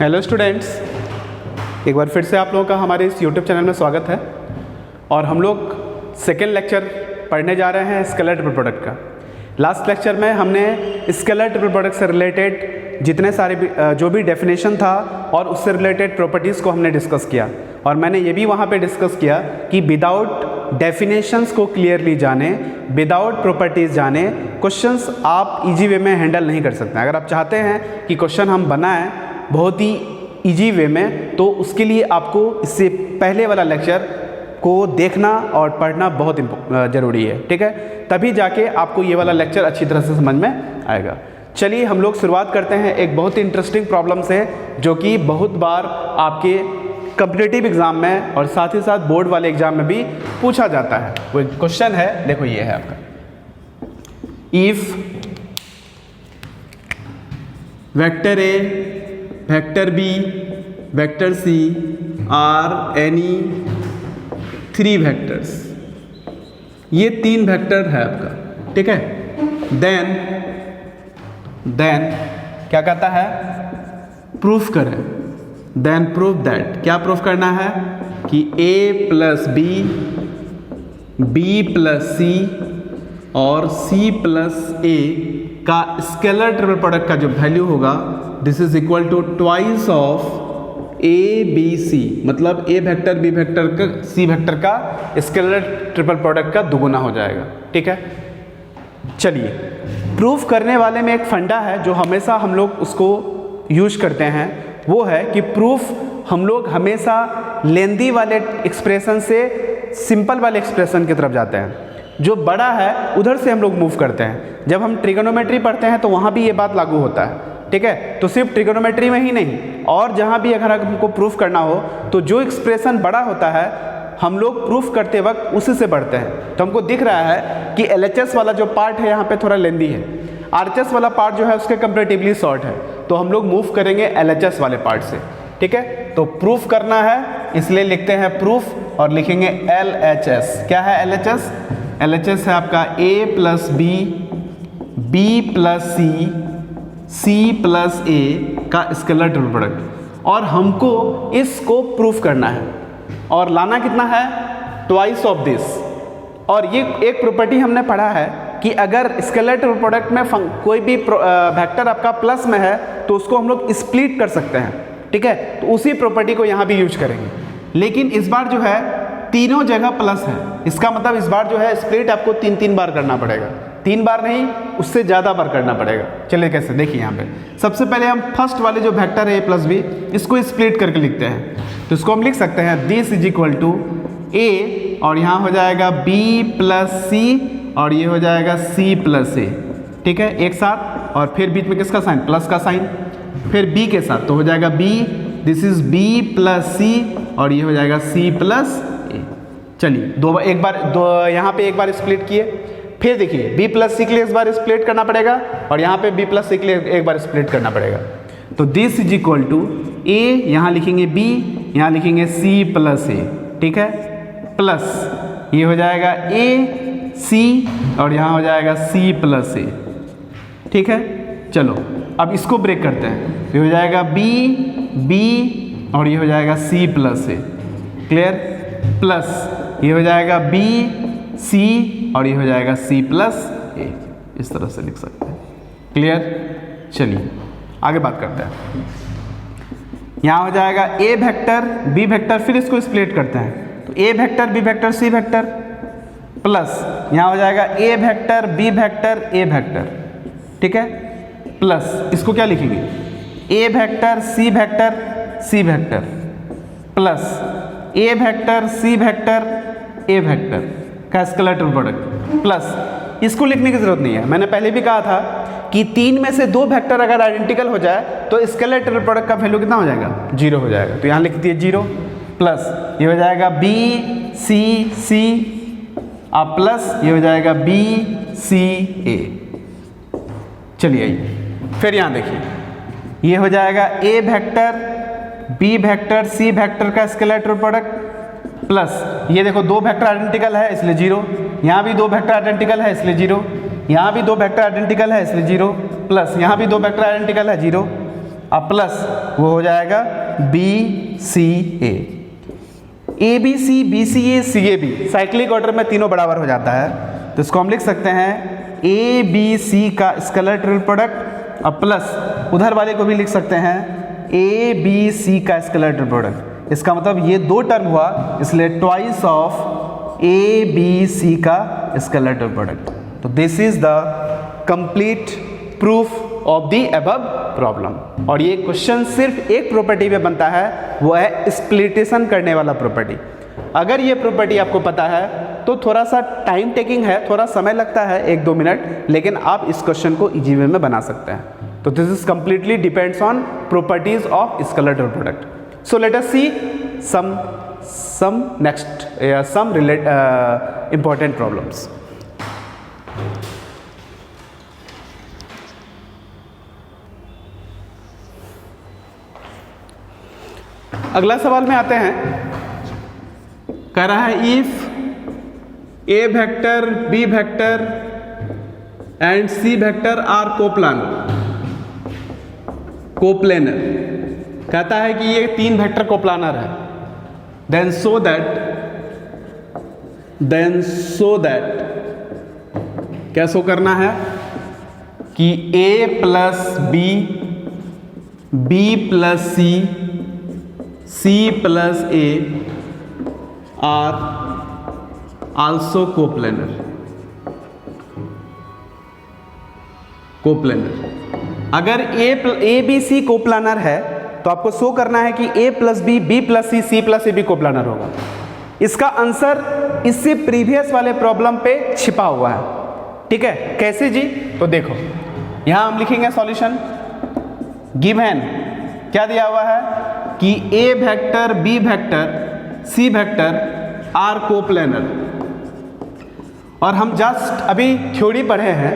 Hello students, एक बार फिर से आप लोगों का हमारे इस यूट्यूब चैनल में स्वागत है। और हम लोग सेकेंड लेक्चर पढ़ने जा रहे हैं स्केलर ट्रिपल प्रोडक्ट का। लास्ट लेक्चर में हमने स्केलर ट्रिपल प्रोडक्ट से रिलेटेड जितने सारे जो भी डेफिनेशन था और उससे रिलेटेड प्रॉपर्टीज़ को हमने डिस्कस किया। और मैंने ये भी वहाँ पे डिस्कस किया कि विदाउट डेफिनेशंस को क्लियरली जाने, विदाउट प्रॉपर्टीज़ जाने, क्वेश्चंस आप इजी वे में हैंडल नहीं कर सकते हैं। अगर आप चाहते हैं कि क्वेश्चन हम बनाएं बहुत ही इजी वे में, तो उसके लिए आपको इससे पहले वाला लेक्चर को देखना और पढ़ना बहुत ज़रूरी है, ठीक है? तभी जाके आपको ये वाला लेक्चर अच्छी तरह से समझ में आएगा। चलिए हम लोग शुरुआत करते हैं एक बहुत ही इंटरेस्टिंग प्रॉब्लम से, जो कि बहुत बार आपके कॉम्पिटिटिव एग्ज़ाम में और साथ ही साथ बोर्ड वाले एग्ज़ाम में भी पूछा जाता है। वो क्वेश्चन है, देखो ये है आपका, if vector A, vector B, vector C are any 3 vectors, ये 3 वेक्टर है आपका, ठीक है? देन क्या कहता है? प्रूफ करें। देन प्रूफ दैट, क्या प्रूफ करना है कि a plus B, B plus C और c प्लस ए का स्केलर ट्रिपल प्रोडक्ट का जो वैल्यू होगा, this is equal to twice of A B C, मतलब a वेक्टर बी वेक्टर का c वेक्टर का स्केलर ट्रिपल प्रोडक्ट का दुगुना हो जाएगा, ठीक है? चलिए, प्रूफ करने वाले में एक फंडा है जो हमेशा हम लोग उसको यूज करते हैं, वो है कि प्रूफ हम लोग हमेशा लेंदी वाले एक्सप्रेशन से सिंपल वाले एक्सप्रेशन की तरफ जाते हैं। जो बड़ा है उधर से हम लोग मूव करते हैं। जब हम ट्रिगोनोमेट्री पढ़ते हैं तो वहाँ भी ये बात लागू होता है, ठीक है? तो सिर्फ ट्रिगोनोमेट्री में ही नहीं, और जहाँ भी अगर हमको प्रूफ करना हो तो जो एक्सप्रेशन बड़ा होता है हम लोग प्रूफ करते वक्त उसी से बढ़ते हैं। तो हमको दिख रहा है कि LHS वाला जो पार्ट है यहाँ पे थोड़ा लेंदी है, RHS वाला पार्ट जो है उसके कंपेरेटिवली शॉर्ट है, तो हम लोग मूव करेंगे LHS वाले पार्ट से, ठीक है? तो प्रूफ करना है, इसलिए लिखते हैं प्रूफ और लिखेंगे LHS। क्या है LHS? LHS है आपका A plus B, B plus C, C plus A का स्केलर ट्रिपल प्रोडक्ट। और हमको इसको प्रूफ करना है और लाना कितना है? Twice of this. और ये एक प्रॉपर्टी हमने पढ़ा है कि अगर स्केलर ट्रिपल प्रोडक्ट में कोई भी वेक्टर आपका प्लस में है तो उसको हम लोग स्प्लिट कर सकते हैं, ठीक है? तो उसी प्रॉपर्टी को यहाँ भी यूज करेंगे। लेकिन इस बार जो है तीनों जगह प्लस है, इसका मतलब इस बार जो है स्प्लिट आपको 3 बार करना पड़ेगा। 3 बार नहीं, उससे ज़्यादा बार करना पड़ेगा। चलिए कैसे, देखिए यहाँ पे सबसे पहले हम फर्स्ट वाले जो वेक्टर है a प्लस बी, इसको स्प्लिट करके लिखते हैं। तो इसको हम लिख सकते हैं this is equal to a, और यहाँ हो जाएगा b प्लस सी और ये हो जाएगा c प्लस ए, ठीक है? एक साथ, और फिर बीच में किसका साइन? प्लस का साइन। फिर b के साथ तो हो जाएगा b, this is b plus C और ये हो जाएगा c प्लस ए। चलिए यहाँ पे एक बार स्प्लिट किए, फिर देखिए b प्लस सी के लिए इस बार स्प्लिट करना पड़ेगा और यहाँ पे b प्लस सी के लिए एक बार स्प्लिट करना पड़ेगा। तो this is equal to a, यहाँ लिखेंगे b, यहाँ लिखेंगे c प्लस ए, ठीक है? प्लस ये हो जाएगा a c और यहाँ हो जाएगा c प्लस ए, ठीक है? चलो अब इसको ब्रेक करते हैं। ये हो जाएगा b और ये हो जाएगा c प्लस ए, क्लियर? प्लस ये हो जाएगा b c और ये हो जाएगा c प्लस ए, इस तरह से लिख सकते हैं, क्लियर? चलिए आगे बात करते हैं। यहाँ हो जाएगा a वेक्टर b वेक्टर, फिर इसको स्प्लिट करते हैं तो a vector b vector c vector, plus यहाँ हो जाएगा a vector b vector a vector, ठीक है? प्लस इसको क्या लिखेंगे? a vector c vector c vector, plus a vector c vector a vector का स्केलर ट्रिपल प्रोडक्ट। प्लस इसको लिखने की जरूरत नहीं है, मैंने पहले भी कहा था कि 3 में से 2 वेक्टर अगर आइडेंटिकल हो जाए तो स्केलर ट्रिपल प्रोडक्ट का वैल्यू कितना हो जाएगा? 0 हो जाएगा। तो यहाँ लिख दिए 0, प्लस ये हो जाएगा b c c, अब प्लस ये हो जाएगा b c a। चलिए आइए फिर यहाँ देखिए, ये हो जाएगा a vector b vector c vector का स्केलर ट्रिपल प्रोडक्ट, प्लस ये देखो 2 वेक्टर आइडेंटिकल है इसलिए 0, यहाँ भी 2 वेक्टर आइडेंटिकल है इसलिए 0, यहाँ भी 2 वेक्टर आइडेंटिकल है इसलिए 0, प्लस यहाँ भी 2 वेक्टर आइडेंटिकल है 0, अब प्लस वो हो जाएगा B C A, A B C, B C A, C A B, cyclic order में तीनों बराबर हो जाता है, तो इसको हम लिख सकते हैं ए बी सी का स्केलर ट्रिपल प्रोडक्ट, अब प्लस उधर वाले को भी लिख सकते हैं ए बी सी का स्केलर ट्रिपल प्रोडक्ट। इसका मतलब ये दो टर्म हुआ, इसलिए twice of A B C का स्केलर ट्रिपल प्रोडक्ट। तो this is the complete proof of the above problem. और ये क्वेश्चन सिर्फ एक प्रॉपर्टी पे बनता है, वो है स्प्लिटेशन करने वाला प्रॉपर्टी। अगर ये प्रॉपर्टी आपको पता है तो थोड़ा सा टाइम टेकिंग है, थोड़ा समय लगता है 1-2 मिनट, लेकिन आप इस क्वेश्चन को इजी वे में बना सकते हैं। तो this is completely depends on properties of scalar triple product. So let us see some next some important problems. अगला सवाल में आते हैं, कह रहा है if A vector, B vector and C vector are coplanar, कहता है कि ये 3 वेक्टर कोप्लानर है, देन सो दैट क्या शो करना है कि A plus B, B plus C, C plus A are also coplanar. अगर ए बी सी कोप्लानर है तो आपको शो करना है कि A plus B, B plus C plus A भी कोप्लानर होगा। इसका आंसर इससे प्रीवियस वाले प्रॉब्लम पे छिपा हुआ है, ठीक है। कैसे जी? तो देखो यहां हम लिखेंगे सॉल्यूशन। गिवन क्या दिया हुआ है कि A vector, B vector, C vector are coplanar, और हम जस्ट अभी थ्योरी पढ़े हैं,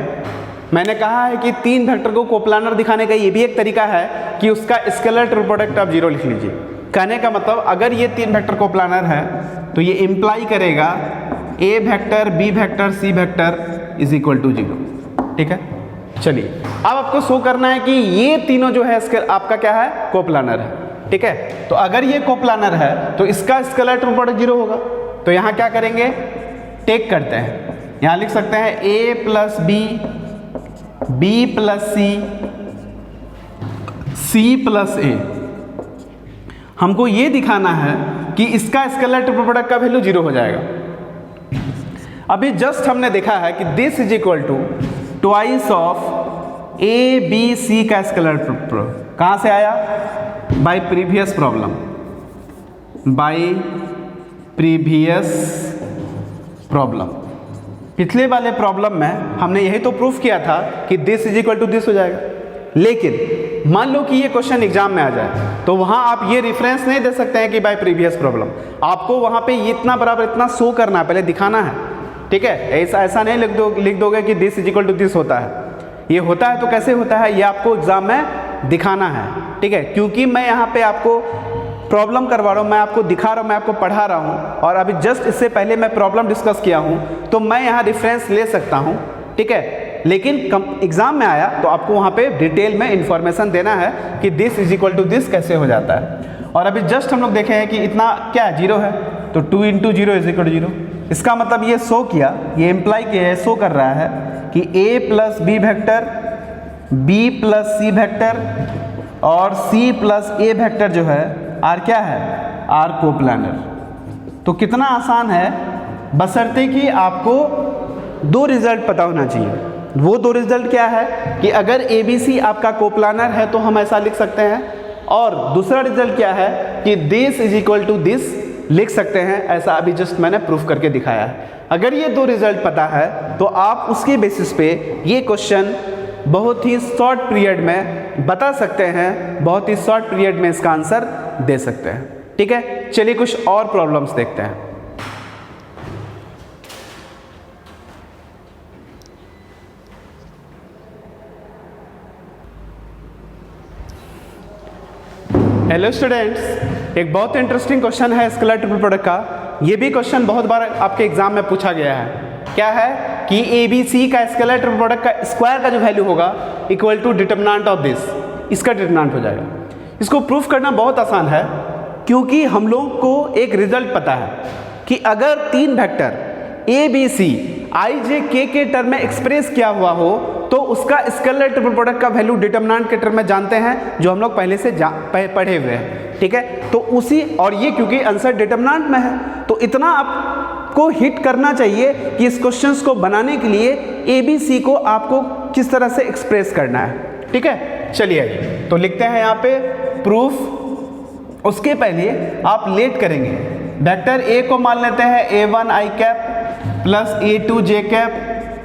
मैंने कहा है कि 3 वेक्टर को कोप्लानर दिखाने का ये भी एक तरीका है कि उसका स्केलर ट्रिपल प्रोडक्ट आप 0 लिख लीजिए। कहने का मतलब अगर ये 3 वेक्टर कोप्लानर है तो ये इंप्लाई करेगा A vector, B vector, C vector is equal to 0, ठीक है। चलिए अब आपको शो करना है कि ये तीनों जो है आपका क्या है, कोप्लानर है, ठीक है। तो अगर ये कोप्लानर है तो इसका स्केलर ट्रिपल प्रोडक्ट 0 होगा। तो यहाँ क्या करेंगे, टेक करते हैं, यहाँ लिख सकते हैं A plus B, B plus C, C plus A. हमको ये दिखाना है कि इसका स्केलर ट्रिपल प्रोडक्ट का वैल्यू 0 हो जाएगा। अभी जस्ट हमने देखा है कि this is equal to twice of A B C का स्केलर ट्रिपल प्रोडक्ट। कहाँ से आया? By previous problem. पिछले वाले प्रॉब्लम में हमने यही तो प्रूफ किया था कि this is equal to this हो जाएगा। लेकिन मान लो कि ये क्वेश्चन एग्जाम में आ जाए तो वहां आप ये रेफरेंस नहीं दे सकते हैं कि बाय प्रीवियस प्रॉब्लम, आपको वहां पे इतना बराबर इतना शो करना है, पहले दिखाना है, ठीक है। ऐसा नहीं लिख दोगे कि this is equal to this होता है। ये होता है तो कैसे होता है ये आपको एग्जाम में दिखाना है, ठीक है। क्योंकि मैं यहाँ पे आपको प्रॉब्लम करवा रहा हूँ, मैं आपको दिखा रहा हूँ, मैं आपको पढ़ा रहा हूँ, और अभी जस्ट इससे पहले मैं प्रॉब्लम डिस्कस किया हूँ, तो मैं यहाँ रेफरेंस ले सकता हूँ, ठीक है। लेकिन एग्जाम में आया तो आपको वहाँ पे डिटेल में इंफॉर्मेशन देना है कि this is equal to this कैसे हो जाता है। और अभी जस्ट हम लोग देखे हैं कि इतना क्या है, 0 है, तो 2 × 0 इज इक्वल टू 0। इसका मतलब ये शो किया, ये इम्प्लाई किया, शो कर रहा है कि A plus B vector, B plus C vector और सी प्लस ए वेक्टर जो है आर क्या है, आर कोप्लानर। तो कितना आसान है, बशर्ते कि आपको 2 रिजल्ट पता होना चाहिए। वो 2 रिजल्ट क्या है कि अगर ए बी सी आपका कोप्लानर है तो हम ऐसा लिख सकते हैं, और दूसरा रिजल्ट क्या है कि this is equal to this लिख सकते हैं। ऐसा अभी जस्ट मैंने प्रूफ करके दिखाया है। अगर ये 2 रिजल्ट पता है तो आप उसके बेसिस पे ये क्वेश्चन बहुत ही शॉर्ट पीरियड में बता सकते हैं, बहुत ही शॉर्ट पीरियड में इसका आंसर दे सकते हैं, ठीक है। चलिए कुछ और प्रॉब्लम्स देखते हैं। हेलो स्टूडेंट्स, एक बहुत इंटरेस्टिंग क्वेश्चन है स्केलर ट्रिपल प्रोडक्ट का। ये भी क्वेश्चन बहुत बार आपके एग्जाम में पूछा गया है। क्या है कि ए बी सी का स्केलर ट्रिपल प्रोडक्ट का स्क्वायर का जो वैल्यू होगा equal to determinant of this, इसका डिटरमिनेंट हो जाएगा। इसको प्रूफ करना बहुत आसान है, क्योंकि हम लोग को एक रिजल्ट पता है कि अगर 3 वेक्टर ए बी सी आई जे के टर्म में एक्सप्रेस किया हुआ हो तो उसका स्केलर ट्रिपल प्रोडक्ट का वैल्यू डिटरमिनेंट के टर्म में जानते हैं, जो हम लोग पहले से पढ़े हुए हैं, ठीक है। तो उसी, और ये क्योंकि आंसर डिटरमिनेंट में है, तो इतना आपको हिट करना चाहिए कि इस क्वेश्चंस को बनाने के लिए ए बी सी को आपको किस तरह से एक्सप्रेस करना है, ठीक है। चलिए आइए तो लिखते हैं यहाँ पे प्रूफ। उसके पहले आप लेट करेंगे, वेक्टर ए को मान लेते हैं a1 i cap plus a2 j cap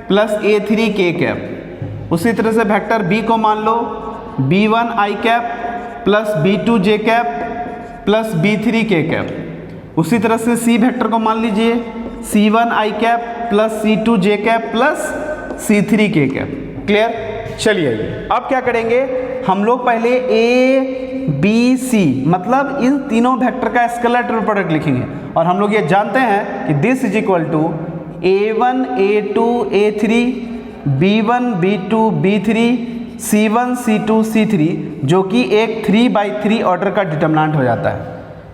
plus a3 k cap. उसी तरह से वेक्टर बी को मान लो b1 i cap plus b2 j cap plus b3 k cap. उसी तरह से सी वेक्टर को मान लीजिए c1 i cap plus c2 j cap plus c3 k cap. Clear? चलिए आइए अब क्या करेंगे, हम लोग पहले ए बी सी मतलब इन तीनों वेक्टर का स्केलर ट्रिपल प्रोडक्ट लिखेंगे, और हम लोग ये जानते हैं कि this is equal to a1 a2 a3 b1 b2 b3 c1 c2 c3, जो कि एक 3/3 ऑर्डर का डिटरमिनेंट हो जाता है।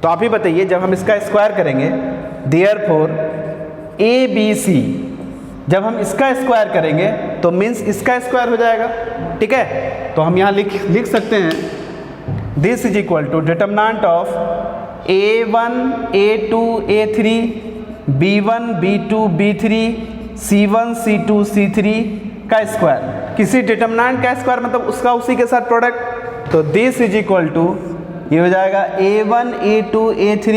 तो आप ही बताइए, जब हम इसका स्क्वायर करेंगे, देयरफॉर ए बी सी, जब हम इसका स्क्वायर करेंगे तो मीन्स इसका स्क्वायर हो जाएगा, ठीक है। तो हम यहाँ लिख सकते हैं this is equal to determinant of a1 a2 a3 b1 b2 b3 c1 c2 c3 का स्क्वायर। किसी डिटरमिनेंट का स्क्वायर मतलब उसका उसी के साथ प्रोडक्ट। तो दिस इज इक्वल टू ये हो जाएगा a1 a2 a3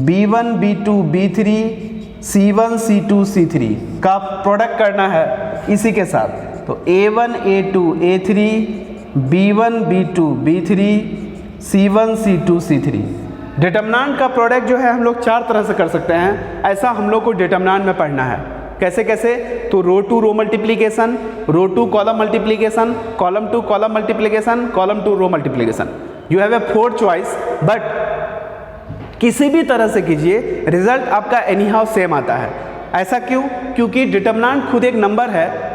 b1 b2 b3 c1 c2 c3 का प्रोडक्ट करना है इसी के साथ। तो a1 a2 a3 b1 b2 b3 c1 c2 c3। Determinant का प्रोडक्ट जो है हम लोग 4 तरह से कर सकते हैं, ऐसा हम लोग को डिटरमिनेंट में पढ़ना है। कैसे कैसे? तो row to row multiplication, row to column multiplication, column to column multiplication, column to row multiplication. You have a 4 choice, but किसी भी तरह से कीजिए, रिजल्ट आपका एनी हाउ सेम आता है। ऐसा क्यों? क्योंकि डिटरमिनेंट खुद एक नंबर है,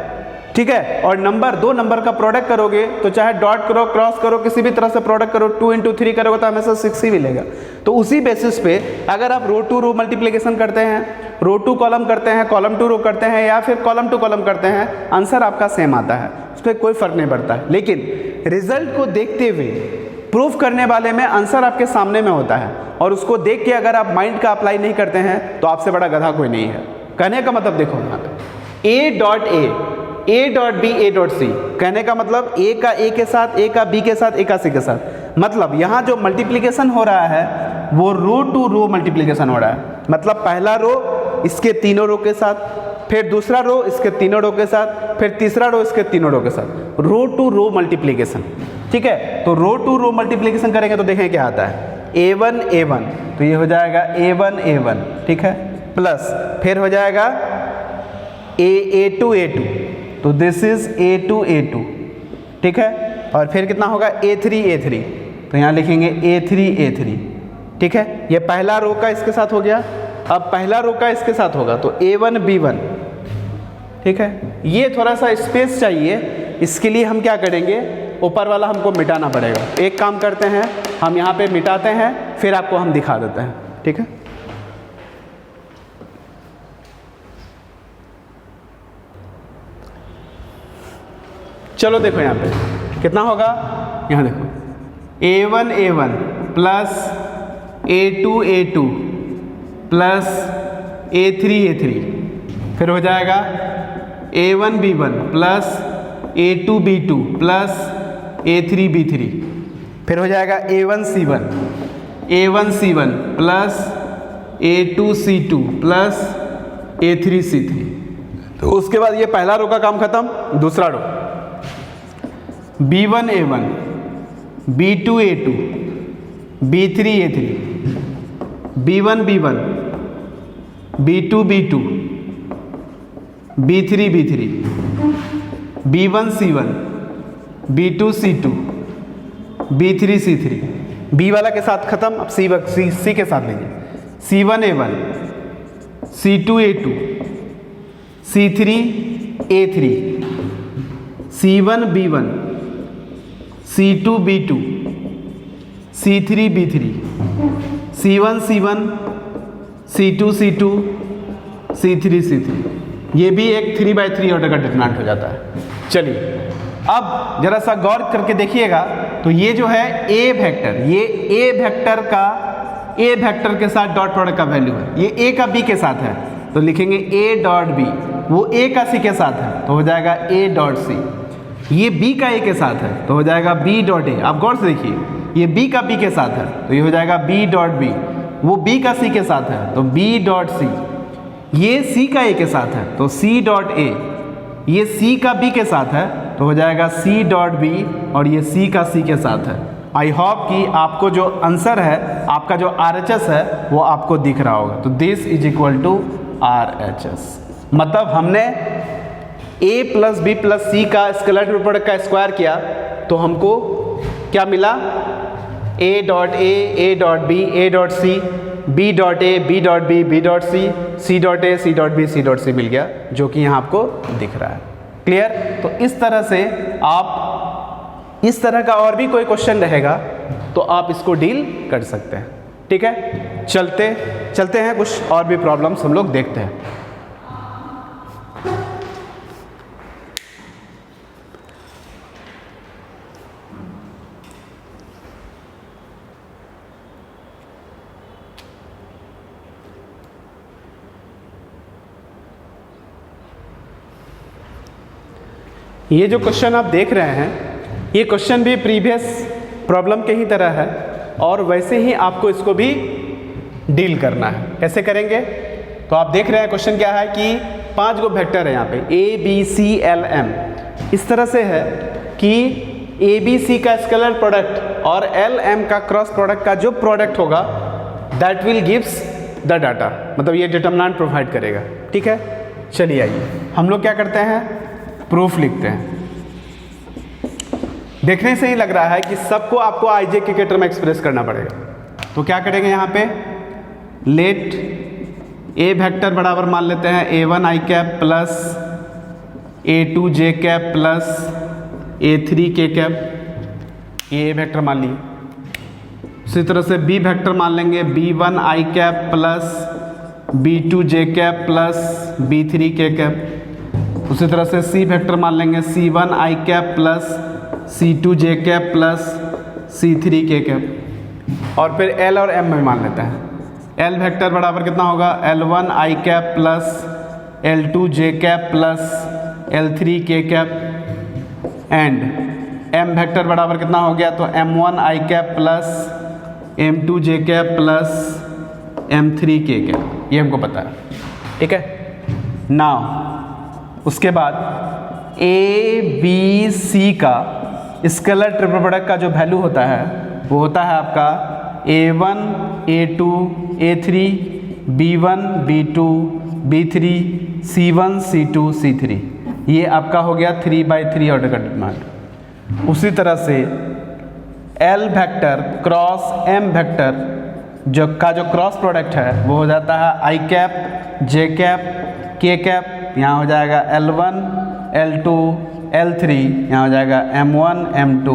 ठीक है, और नंबर 2 नंबर का प्रोडक्ट करोगे तो चाहे डॉट करो क्रॉस करो किसी भी तरह से प्रोडक्ट करो, 2 × 3 करोगे तो हमेशा 6 ही मिलेगा। तो उसी बेसिस पे अगर आप रो टू रो मल्टीप्लिकेशन करते हैं, रो टू कॉलम करते हैं, कॉलम टू रो करते हैं, या फिर कॉलम टू कॉलम करते हैं, आंसर आपका सेम आता है, उस पर कोई फर्क नहीं पड़ता। लेकिन रिजल्ट को देखते हुए प्रूफ करने वाले में आंसर आपके सामने में होता है, और उसको देख के अगर आप माइंड का अप्लाई नहीं करते हैं तो आपसे बड़ा गधा कोई नहीं है। कहने का मतलब देखो, यहाँ पे A dot B A dot C, कहने का मतलब ए का ए के साथ, ए का बी के साथ, ए का सी के साथ। मतलब यहाँ जो मल्टीप्लिकेशन हो रहा है वो रो टू रो मल्टीप्लिकेशन हो रहा है। मतलब पहला रो इसके तीनों रो के साथ, फिर दूसरा रो इसके तीनों रो के साथ, फिर तीसरा रो इसके तीनों रो के साथ, रो टू रो मल्टीप्लिकेशन, ठीक है। तो रो टू रो मल्टीप्लिकेशन करेंगे तो देखें क्या आता है, a1 a1, तो ये हो जाएगा a1 a1, ठीक है, प्लस फिर हो जाएगा a2 a2, तो दिस इज a2 a2, ठीक है, और फिर कितना होगा a3 a3, तो यहाँ लिखेंगे a3 a3, ठीक है। ये पहला रो का इसके साथ हो गया, अब पहला रो का इसके साथ होगा तो a1 b1, ठीक है। ये थोड़ा सा स्पेस चाहिए, इसके लिए हम क्या करेंगे, ऊपर वाला हमको मिटाना पड़ेगा। एक काम करते हैं, हम यहाँ पे मिटाते हैं, फिर आपको हम दिखा देते हैं, ठीक है। चलो देखो यहाँ पे कितना होगा, यहाँ देखो a1 a1 plus a2 a2 plus a3 a3, फिर हो जाएगा a1 b1 plus a2 b2 plus a3 b3, फिर हो जाएगा a1 c1 plus a2 c2 plus a3 c3। तो उसके बाद ये पहला रो का काम खत्म। दूसरा रो b1 a1 b2 a2 b3 a3 b1 b1 b2 b2 b3 b3 b1 c1 b2 c2 b3 c3। b वाला के साथ खत्म, अब सी के साथ लेंगे, c1 a1 c2 a2 c3 a3 c1 b1 C2 B2, C3 B3, C1 C1, C2 C2, C3 C3। ये भी एक 3/3 ऑर्डर का डिटरमिनेंट हो जाता है। चलिए अब जरा सा गौर करके देखिएगा, तो ये जो है ए वेक्टर, ये ए वेक्टर का ए वेक्टर के साथ डॉट प्रोडक्ट का वैल्यू है। ये ए का बी के साथ है तो लिखेंगे ए डॉट बी, वो ए का सी के साथ है तो हो जाएगा ए डॉट सी। ये बी का ए के साथ है तो हो जाएगा बी डॉट ए। आप गौर से देखिए, ये बी का बी के साथ है तो ये हो जाएगा बी डॉट बी। वो बी का सी के साथ है तो बी डॉट सी। ये सी का ए के साथ है तो सी डॉट ए। ये सी का बी के साथ है तो हो जाएगा सी डॉट बी, और ये सी का सी के साथ है। आई होप कि आपको जो आंसर है, आपका जो RHS है वो आपको दिख रहा होगा। तो this is equal to RHS। मतलब हमने a plus B plus C का स्केलर प्रोडक्ट का स्क्वायर किया तो हमको क्या मिला, a dot A dot B, A dot C, B dot A, B dot B, B dot C, C dot A, C dot B, C dot C मिल गया, जो कि यहाँ आपको दिख रहा है। क्लियर? तो इस तरह से आप, इस तरह का और भी कोई क्वेश्चन रहेगा तो आप इसको डील कर सकते हैं। ठीक है, चलते हैं, कुछ और भी प्रॉब्लम्स हम लोग देखते हैं। ये जो क्वेश्चन आप देख रहे हैं, ये क्वेश्चन भी प्रीवियस प्रॉब्लम के ही तरह है और वैसे ही आपको इसको भी डील करना है। कैसे करेंगे? तो आप देख रहे हैं क्वेश्चन क्या है कि 5 गो वेक्टर है यहाँ पे A B C L M। इस तरह से है कि A B C का स्केलर प्रोडक्ट और L M का क्रॉस प्रोडक्ट का जो प्रोडक्ट होगा that will gives the data, मतलब ये डिटरमिनेंट प्रोवाइड करेगा। ठीक है, चलिए आइए हम लोग क्या करते हैं, प्रूफ लिखते हैं। देखने से ही लग रहा है कि सबको आपको IJ के टर्म में एक्सप्रेस करना पड़ेगा। तो क्या करेंगे यहाँ पे, लेट A वेक्टर बराबर मान लेते हैं A1 I cap plus A2 J cap plus A3 K cap, ये A वेक्टर मान लिए। उसी तरह से B वेक्टर मान लेंगे B1 I cap plus B2 J cap plus B3 K cap. उसी तरह से C वेक्टर मान लेंगे C1 I cap plus C2 J cap plus C3 K cap. और फिर L और M में मान लेते हैं। L वेक्टर बराबर कितना होगा, L1 I cap plus L2 J cap plus L3 K cap. And M vector बराबर कितना हो गया, तो M1 I cap plus M2 J cap plus M3 K cap. ये हमको पता है। ठीक है, नाउ उसके बाद A B C का स्केलर ट्रिपल प्रोडक्ट का जो वैल्यू होता है वो होता है आपका A1 A2 A3 B1 B2 B3 C1 C2 C3। ये आपका हो गया 3/3 ऑर्डर का डिटरमिनेंट। उसी तरह से L vector cross M vector जो क्रॉस प्रोडक्ट है वो हो जाता है I cap J cap K cap. यहाँ हो जाएगा L1 L2 L3, यहाँ हो जाएगा M1 M2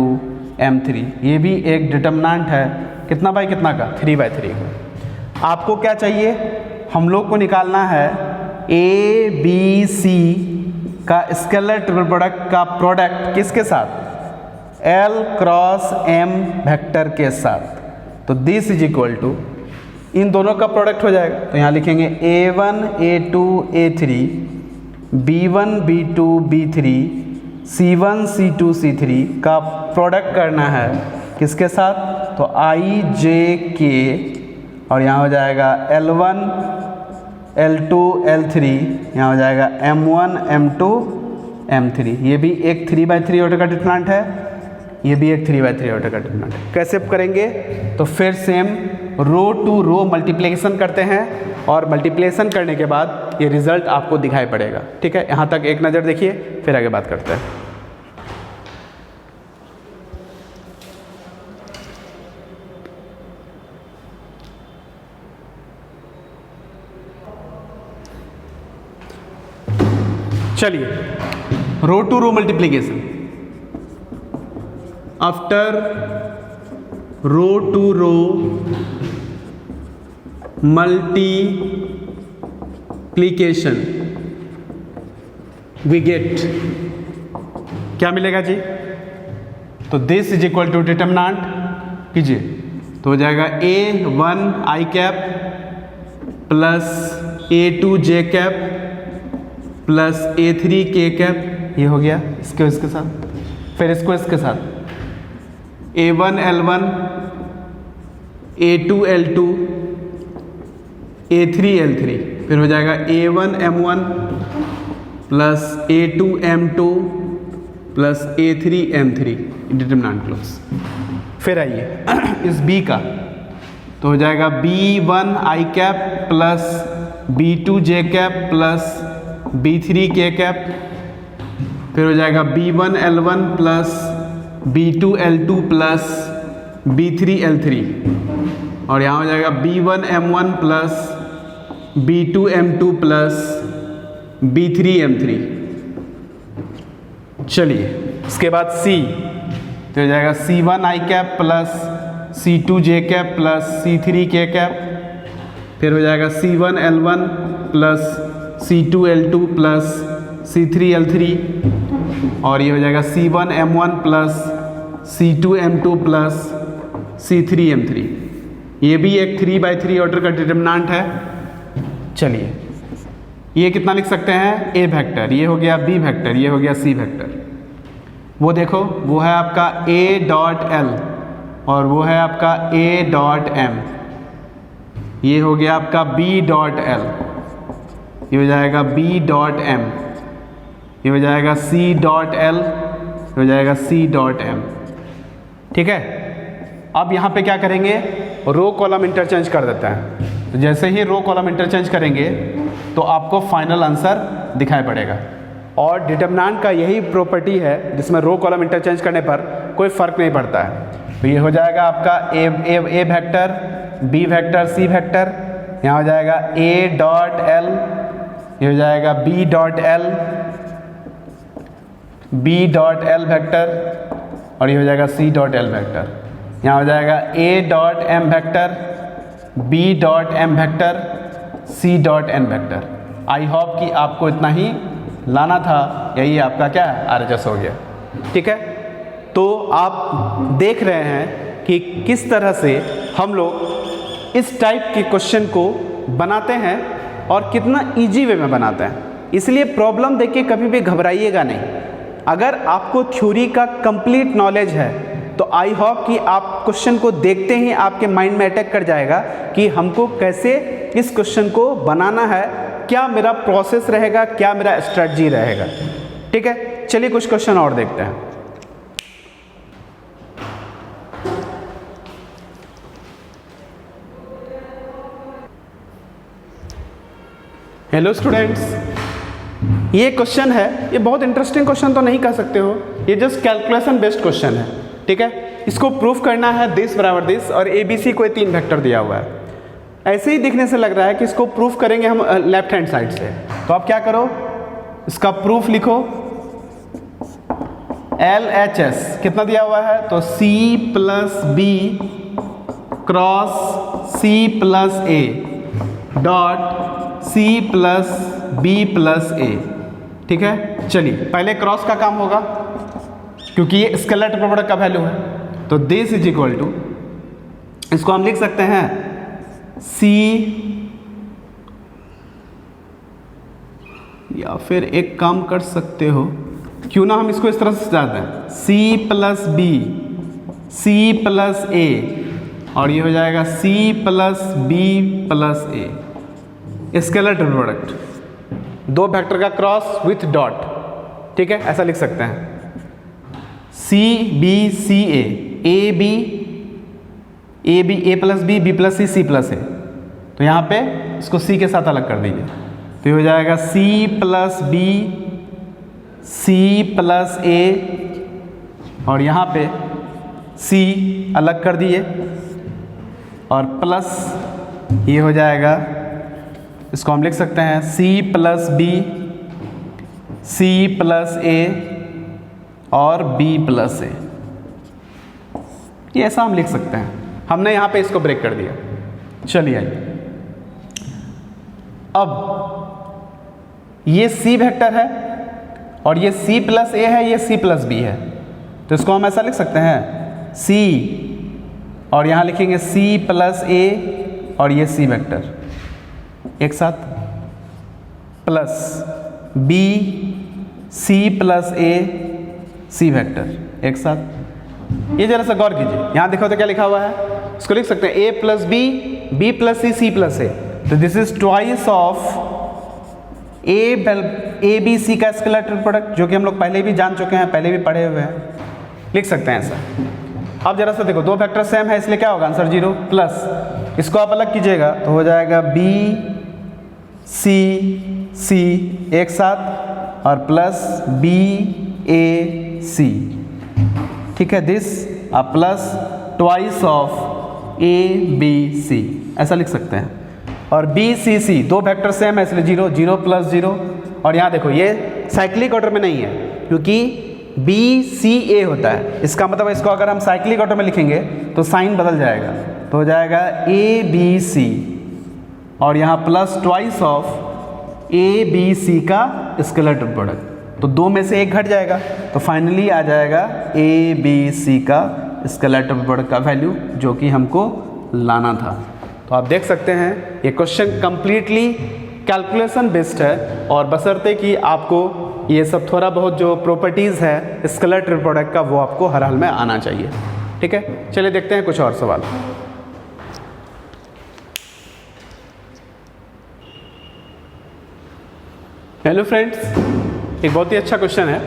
M3। ये भी एक डिटरमिनेंट है, कितना बाई कितना का, 3/3 का। आपको क्या चाहिए, हम लोग को निकालना है A B C का स्केलर ट्रिपल प्रोडक्ट का प्रोडक्ट किसके साथ, L क्रॉस M वेक्टर के साथ। तो दिस इज इक्वल टू, इन दोनों का प्रोडक्ट हो जाएगा। तो यहाँ लिखेंगे A1 A2 A3 B1 B2 B3 C1 C2 C3 का प्रोडक्ट करना है किसके साथ, तो I J K, और यहाँ हो जाएगा L1 L2 L3, यहाँ हो जाएगा M1 M2 M3। ये भी एक 3/3 ऑर्डर का डिटरमिनेंट है, ये भी एक 3/3 ऑर्डर का डिटरमिनेंट है। कैसे करेंगे, तो फिर same row to row multiplication करते हैं और मल्टीप्लिकेशन करने के बाद ये रिजल्ट आपको दिखाई पड़ेगा। ठीक है, यहाँ तक एक नज़र देखिए, फिर आगे बात करते हैं। चलिए, row to row multiplication. After row to row multiplication we get, क्या मिलेगा जी? तो this is equal to determinant कीजिए, तो हो जाएगा A1 I cap plus A2 J cap plus A3 K cap, ये हो गया इसके साथ, फिर इसको इसके साथ A1 L1 A2 L2 A3 L3, फिर हो जाएगा A1 M1 plus A2 M2 plus A3 M3, determinant close. फिर आइए इस B का, तो हो जाएगा B1 आई कैप प्लस B2 जे कैप प्लस B3 के कैप, फिर हो जाएगा B1 L1 plus B2 L2 plus B3 L3, और यहाँ हो जाएगा B1 M1 plus B2 M2 plus B3 M3। चलिए इसके बाद C, तो हो जाएगा C1 आई कैप प्लस C2 जे कैप प्लस C3 के कैप, फिर हो जाएगा C1 L1 plus C2 L2 plus C3 L3, और ये हो जाएगा C1 M1 plus C2 M2 plus C3 M3। ये भी एक 3/3 ऑर्डर का डिटरमिनेंट है। चलिए ये कितना लिख सकते हैं? A वेक्टर, ये हो गया B वेक्टर, ये हो गया C वेक्टर। वो देखो, वो है आपका A डॉट L और वो है आपका A डॉट M, ये हो गया आपका B डॉट L, ये हो जाएगा B डॉट M, ये हो जाएगा C डॉट L, ये हो जाएगा C डॉट M। ठीक है, अब यहाँ पे क्या करेंगे? रो कॉलम इंटरचेंज कर देते हैं। तो जैसे ही रो कॉलम इंटरचेंज करेंगे तो आपको फाइनल आंसर दिखाई पड़ेगा, और डिटरमिनेंट का यही प्रॉपर्टी है जिसमें रो कॉलम इंटरचेंज करने पर कोई फ़र्क नहीं पड़ता है। तो ये हो जाएगा आपका A vector, B vector, C vector, यहाँ हो जाएगा A डॉट L, ये हो जाएगा B dot L, B dot L vector, और ये हो जाएगा C डॉट L वेक्टर, यहाँ हो जाएगा A dot M vector, B dot M vector, C dot N vector. I hope कि आपको इतना ही लाना था, यही आपका क्या है? RHS हो गया। ठीक है, तो आप देख रहे हैं कि किस तरह से हम लोग इस टाइप के क्वेश्चन को बनाते हैं और कितना इजी वे में बनाते हैं। इसलिए प्रॉब्लम देख के कभी भी घबराइएगा नहीं। अगर आपको थ्योरी का कंप्लीट नॉलेज है तो आई होप कि आप क्वेश्चन को देखते ही आपके माइंड में अटैक कर जाएगा कि हमको कैसे इस क्वेश्चन को बनाना है, क्या मेरा प्रोसेस रहेगा, क्या मेरा स्ट्रेटजी रहेगा। ठीक है, चलिए कुछ क्वेश्चन और देखते हैं। हेलो स्टूडेंट्स, ये क्वेश्चन है, ये बहुत इंटरेस्टिंग क्वेश्चन तो नहीं कह सकते हो, ये जस्ट कैलकुलेशन बेस्ड क्वेश्चन है। ठीक है, इसको प्रूफ करना है दिस बराबर दिस, और ABC को 3 वेक्टर दिया हुआ है। ऐसे ही दिखने से लग रहा है कि इसको प्रूफ करेंगे हम लेफ्ट हैंड साइड से। तो आप क्या करो, इसका प्रूफ लिखो। LHS कितना दिया हुआ है? तो C plus B cross C plus A dot C plus B plus A। ठीक है, चलिए पहले क्रॉस का काम होगा क्योंकि ये स्केलर प्रोडक्ट का वैल्यू है। तो दिस इज इक्वल टू, इसको हम लिख सकते हैं C, या फिर एक काम कर सकते हो, क्यों ना हम इसको इस तरह से सजाते हैं, C plus B, C plus A, और ये हो जाएगा C plus B plus A। Scalar product, 2 vector का क्रॉस विथ डॉट। ठीक है, ऐसा लिख सकते हैं C B C A, A B A plus B, B plus C, C plus A। तो यहाँ पे इसको C के साथ अलग कर दीजिए, तो ये हो जाएगा C plus B, C plus A, और यहाँ पे C अलग कर दिए, और प्लस ये हो जाएगा, इसको हम लिख सकते हैं C plus B, C plus A और B प्लस A। ये ऐसा हम लिख सकते हैं, हमने यहाँ पे इसको ब्रेक कर दिया। चलिए आइए, अब ये C वेक्टर है और ये C प्लस A है, ये C प्लस B है, तो इसको हम ऐसा लिख सकते हैं C और यहाँ लिखेंगे C प्लस A और ये C वेक्टर एक साथ plus B C plus A C vector एक साथ। ये जरा सा गौर कीजिए, यहाँ देखो तो क्या लिखा हुआ है, इसको लिख सकते हैं A plus B, B plus C, C plus A, तो this is twice of A B C का स्केलर प्रोडक्ट, जो कि हम लोग पहले भी जान चुके हैं, पहले भी पढ़े हुए हैं, लिख सकते हैं ऐसा। अब जरा सा देखो, दो फैक्टर सेम है इसलिए क्या होगा आंसर 0, प्लस इसको आप अलग कीजिएगा तो हो जाएगा B C C एक साथ और प्लस B A C, ठीक है, दिस आ plus twice of A B C ऐसा लिख सकते हैं। और B C C दो फैक्टर सेम है इसलिए 0 0 प्लस 0, और यहाँ देखो ये साइक्लिक ऑर्डर में नहीं है क्योंकि B C A होता है, इसका मतलब इसको अगर हम साइक्लिक ऑर्डर में लिखेंगे तो साइन बदल जाएगा, तो हो जाएगा A B C और यहाँ plus twice of A B C का स्केलर प्रोडक्ट, तो दो में से एक घट जाएगा, तो फाइनली आ जाएगा A B C का स्केलर प्रोडक्ट का वैल्यू जो कि हमको लाना था। तो आप देख सकते हैं ये क्वेश्चन कंप्लीटली कैलकुलेशन बेस्ड है, और बशर्ते कि आपको ये सब थोड़ा बहुत जो प्रॉपर्टीज़ है स्केलर प्रोडक्ट का वो आपको हर हाल में आना चाहिए। ठीक है, चलिए देखते हैं कुछ और सवाल। हेलो फ्रेंड्स, एक बहुत ही अच्छा क्वेश्चन है,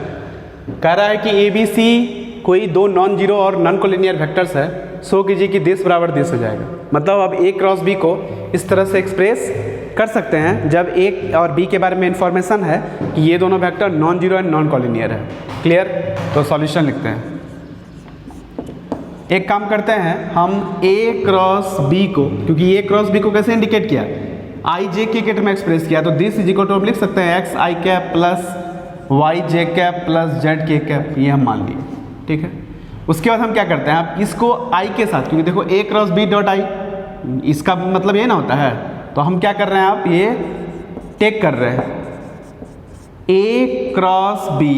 कह रहा है कि ए बी सी कोई दो नॉन जीरो और नॉन कोलिनियर वेक्टर्स है, सो कीजिए कि दिस बराबर दिस हो जाएगा। मतलब अब ए क्रॉस बी को इस तरह से एक्सप्रेस कर सकते हैं जब ए और बी के बारे में इंफॉर्मेशन है कि ये दोनों vector non zero and non collinear है। क्लियर? तो सॉल्यूशन लिखते हैं। एक काम करते हैं, हम ए क्रॉस बी को, क्योंकि ए क्रॉस बी को कैसे इंडिकेट किया, आई जे के टर्म में एक्सप्रेस किया, तो दिस इज इक्वल टू हम लिख सकते हैं एक्स आई कैप प्लस वाई जे कैप प्लस जेड के कैप, ये हम मान लिए। ठीक है, उसके बाद हम क्या करते हैं, आप इसको आई के साथ, क्योंकि देखो ए क्रॉस बी डॉट आई, इसका मतलब ये ना होता है, तो हम क्या कर रहे हैं, आप ये टेक कर रहे हैं, ए क्रॉस बी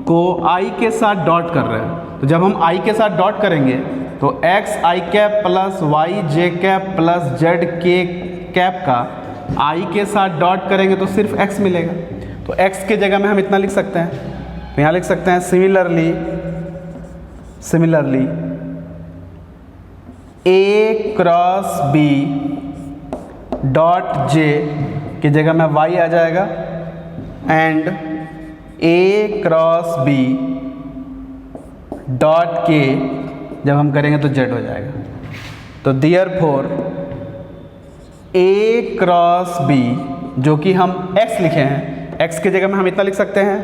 को आई के साथ डॉट कर रहे हैं। तो जब हम आई के साथ डॉट करेंगे तो एक्स आई कैप प्लस वाई जे कैप प्लस जेड के कैप का आई के साथ डॉट करेंगे तो सिर्फ x मिलेगा, तो x के जगह में हम इतना लिख सकते हैं, तो यहाँ लिख सकते हैं similarly a cross b dot j की जगह में y आ जाएगा and a cross b dot k जब हम करेंगे तो z हो जाएगा। तो देयरफॉर a क्रॉस b, जो कि हम x लिखे हैं, x की जगह में हम इतना लिख सकते हैं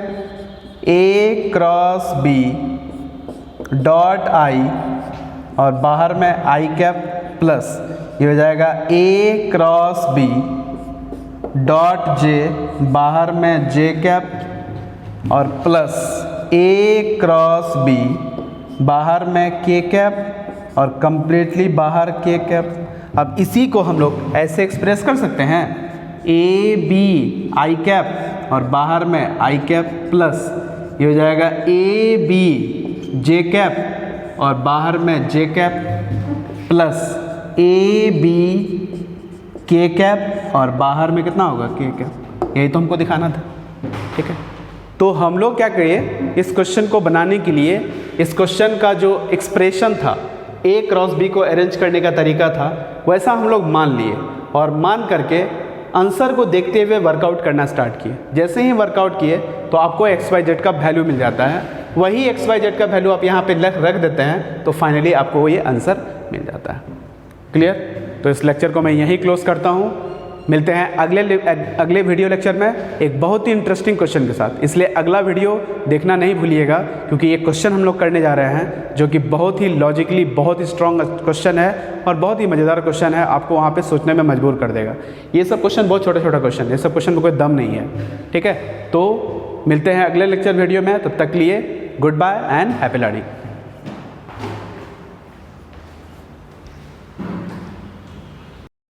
a cross b dot i और बाहर में i कैप प्लस ये हो जाएगा a cross b dot j, बाहर में j कैप और प्लस a क्रॉस b बाहर में k कैप और कंप्लीटली बाहर k कैप। अब इसी को हम लोग ऐसे एक्सप्रेस कर सकते हैं, ए बी आई कैप और बाहर में आई कैप प्लस ये हो जाएगा ए बी जे कैप और बाहर में जे कैप प्लस ए बी के कैप और बाहर में कितना होगा के कैप। यही तो हमको दिखाना था। ठीक है, तो हम लोग क्या करिए, इस क्वेश्चन को बनाने के लिए इस क्वेश्चन का जो एक्सप्रेशन था, ए क्रॉस बी को अरेंज करने का तरीका था, वैसा हम लोग मान लिए और मान करके आंसर को देखते हुए वर्कआउट करना स्टार्ट किए। जैसे ही वर्कआउट किए तो आपको एक्स वाई जेड का वैल्यू मिल जाता है, वही एक्स वाई जेड का वैल्यू आप यहाँ पे रख देते हैं तो फाइनली आपको ये आंसर मिल जाता है। क्लियर? तो इस लेक्चर को मैं यहीं क्लोज करता हूँ। मिलते हैं अगले वीडियो लेक्चर में एक बहुत ही इंटरेस्टिंग क्वेश्चन के साथ, इसलिए अगला वीडियो देखना नहीं भूलिएगा, क्योंकि ये क्वेश्चन हम लोग करने जा रहे हैं जो कि बहुत ही लॉजिकली बहुत ही स्ट्रॉन्ग क्वेश्चन है और बहुत ही मज़ेदार क्वेश्चन है, आपको वहाँ पे सोचने में मजबूर कर देगा। ये सब क्वेश्चन बहुत छोटा छोटा क्वेश्चन है, ये सब क्वेश्चन में कोई दम नहीं है। ठीक है, तो मिलते हैं अगले लेक्चर वीडियो में, तब तक लिए goodbye and happy learning.